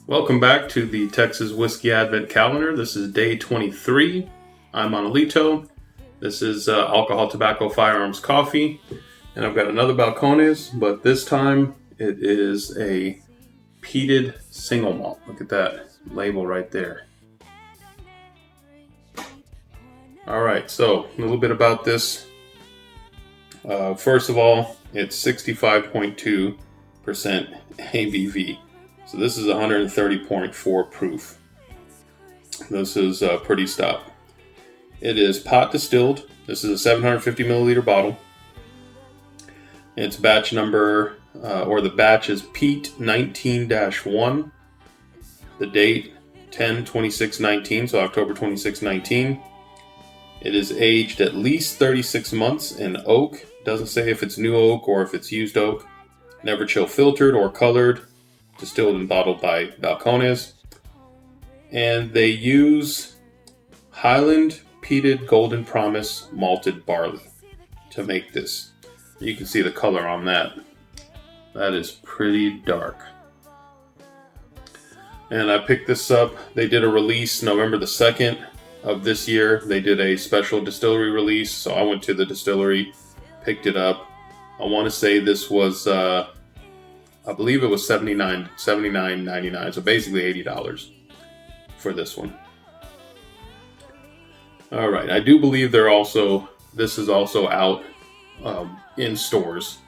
Welcome back to the Texas Whiskey Advent Calendar. This is day 23. I'm Manolito. This is Alcohol, Tobacco, Firearms, Coffee. And I've got another Balcones, but this time it is a peated single malt. Look at that label right there. Alright, so a little bit about this. First of all, it's 65.2% ABV. So this is 130.4 proof. This is pretty stout. It is pot distilled. This is a 750 milliliter bottle. It's batch number, the batch is Peat 19-1. The date 10/26/19, so October 26/19. It is aged at least 36 months in oak. Doesn't say if it's new oak or if it's used oak. Never chill filtered or colored. Distilled and bottled by Balcones. And they use Highland Peated Golden Promise malted barley to make this. You can see the color on that. That is pretty dark. And I picked this up. They did a release November the 2nd of this year. They did a special distillery release. So I went to the distillery, picked it up. I want to say this was, I believe it was $79.99. So basically $80 for this one. All right. I do believe this is also out in stores.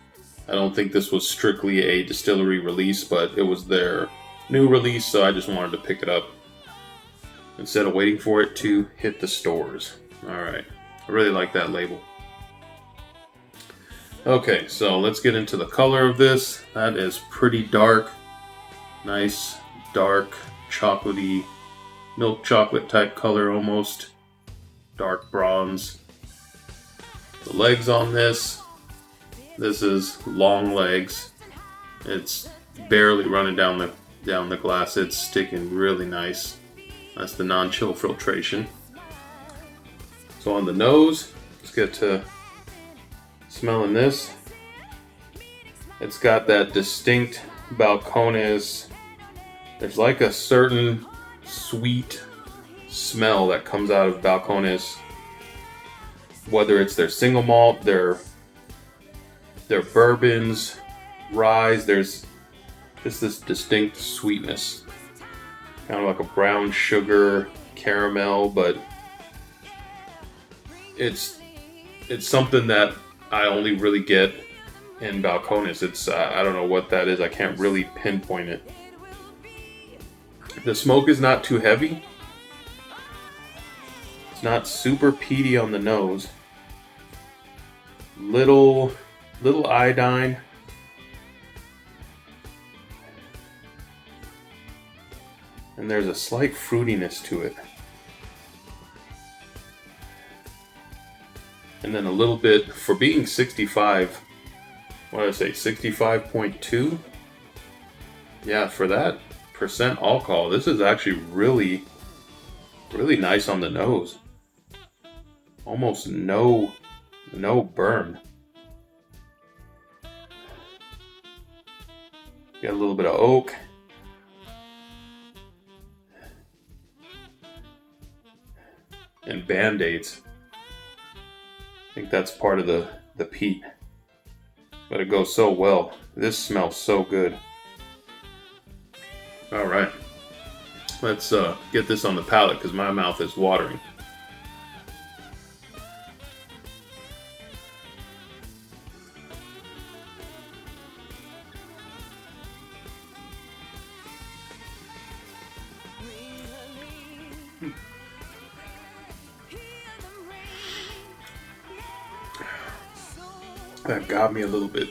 I don't think this was strictly a distillery release, but it was their new release, so I just wanted to pick it up instead of waiting for it to hit the stores. All right. I really like that label. Okay, so let's get into the color of this. That is pretty dark. Nice, dark, chocolatey, milk chocolate type color almost. Dark bronze. The legs on this is long legs. It's barely running down the glass. It's sticking really nice. That's the non-chill filtration. So on the nose, let's get to smelling this. It's got that distinct Balcones. There's like a certain sweet smell that comes out of Balcones. Whether it's their single malt, their bourbons, ryes, there's just this distinct sweetness. Kind of like a brown sugar caramel, but it's something that I only really get in Balcones. It's I don't know what that is. I can't really pinpoint it. The smoke is not too heavy. It's not super peaty on the nose. Little iodine. And there's a slight fruitiness to it. And then a little bit, for being 65, what did I say, 65.2? Yeah, for that percent alcohol, this is actually really, really nice on the nose. Almost no burn. Got a little bit of oak. And Band-Aids. I think that's part of the peat. But it goes so well. This smells so good. Alright. Let's get this on the palate because my mouth is watering. That got me a little bit.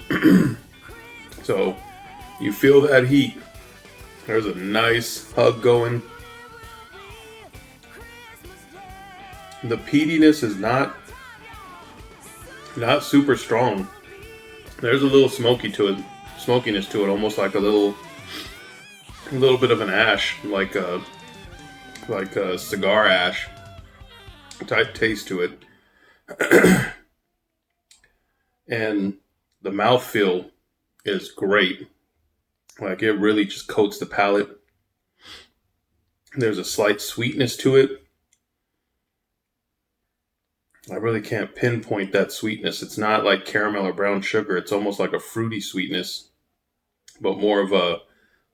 So you feel that heat. There's a nice hug going. The peatiness is not super strong. There's a little smokiness to it, almost like a little bit of an ash, like a cigar ash type taste to it. And the mouthfeel is great. Like, it really just coats the palate. There's a slight sweetness to it. I really can't pinpoint that sweetness. It's not like caramel or brown sugar. It's almost like a fruity sweetness, but more of a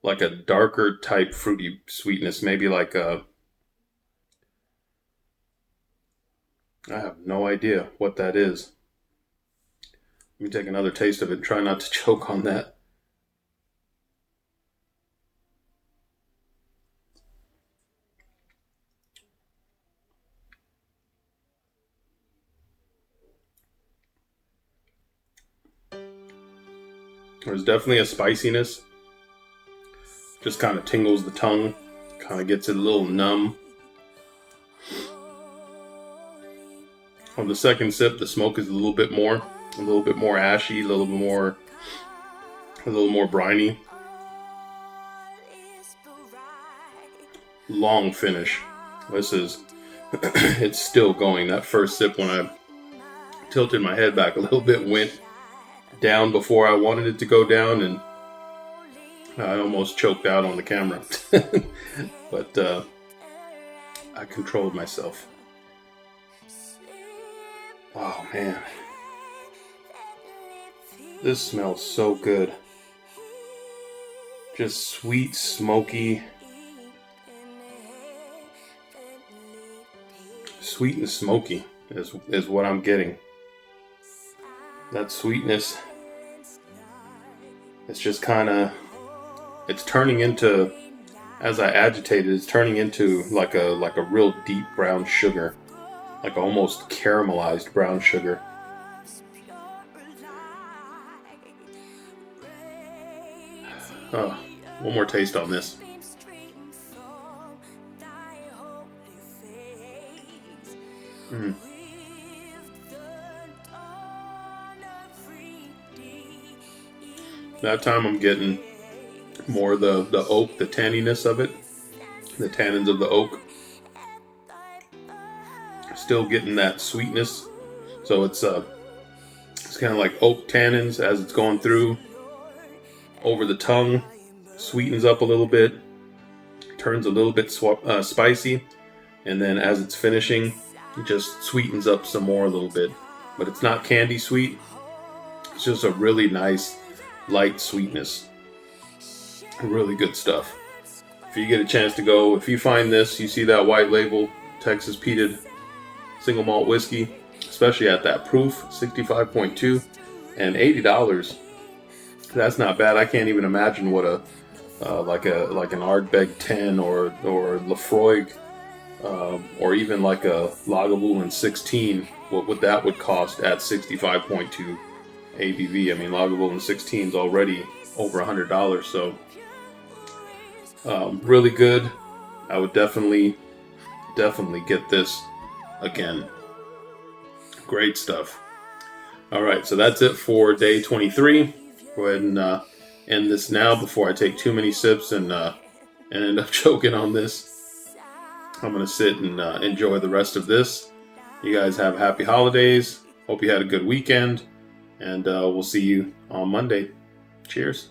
like a darker type fruity sweetness. Maybe like a, I have no idea what that is. Let me take another taste of it. Try not to choke on that. There's definitely a spiciness. Just kind of tingles the tongue. Kind of gets it a little numb. On the second sip, the smoke is a little bit more ashy, a little more briny. Long finish. This is, it's still going. That first sip, when I tilted my head back a little bit, went down before I wanted it to go down, and I almost choked out on the camera. But I controlled myself. Oh man, this smells so good. Just sweet, smoky, sweet and smoky is what I'm getting. That sweetness, it's just kind of, it's turning into, as I agitate it, it's turning into like a real deep brown sugar, like almost caramelized brown sugar. Oh, one more taste on this. That time I'm getting more the oak, the tanniness of it, the tannins of the oak. Still getting that sweetness, so it's kind of like oak tannins as it's going through over the tongue, sweetens up a little bit, turns a little bit spicy, and then as it's finishing, it just sweetens up some more a little bit. But it's not candy sweet. It's just a really nice light sweetness. Really good stuff. If you get a chance to go, if you find this, you see that white label Texas peated single malt whiskey, especially at that proof, 65.2 and $80. That's not bad. I can't even imagine what a like an Ardbeg 10 or Laphroaig or even like a Lagavulin 16, what that would cost at 65.2 ABV. I mean, Lagavulin 16 is already over $100, so really good. I would definitely get this again. Great stuff. All right, so that's it for day 23. Go ahead and end this now before I take too many sips and end up choking on this. I'm going to sit and enjoy the rest of this. You guys have happy holidays. Hope you had a good weekend. And we'll see you on Monday. Cheers.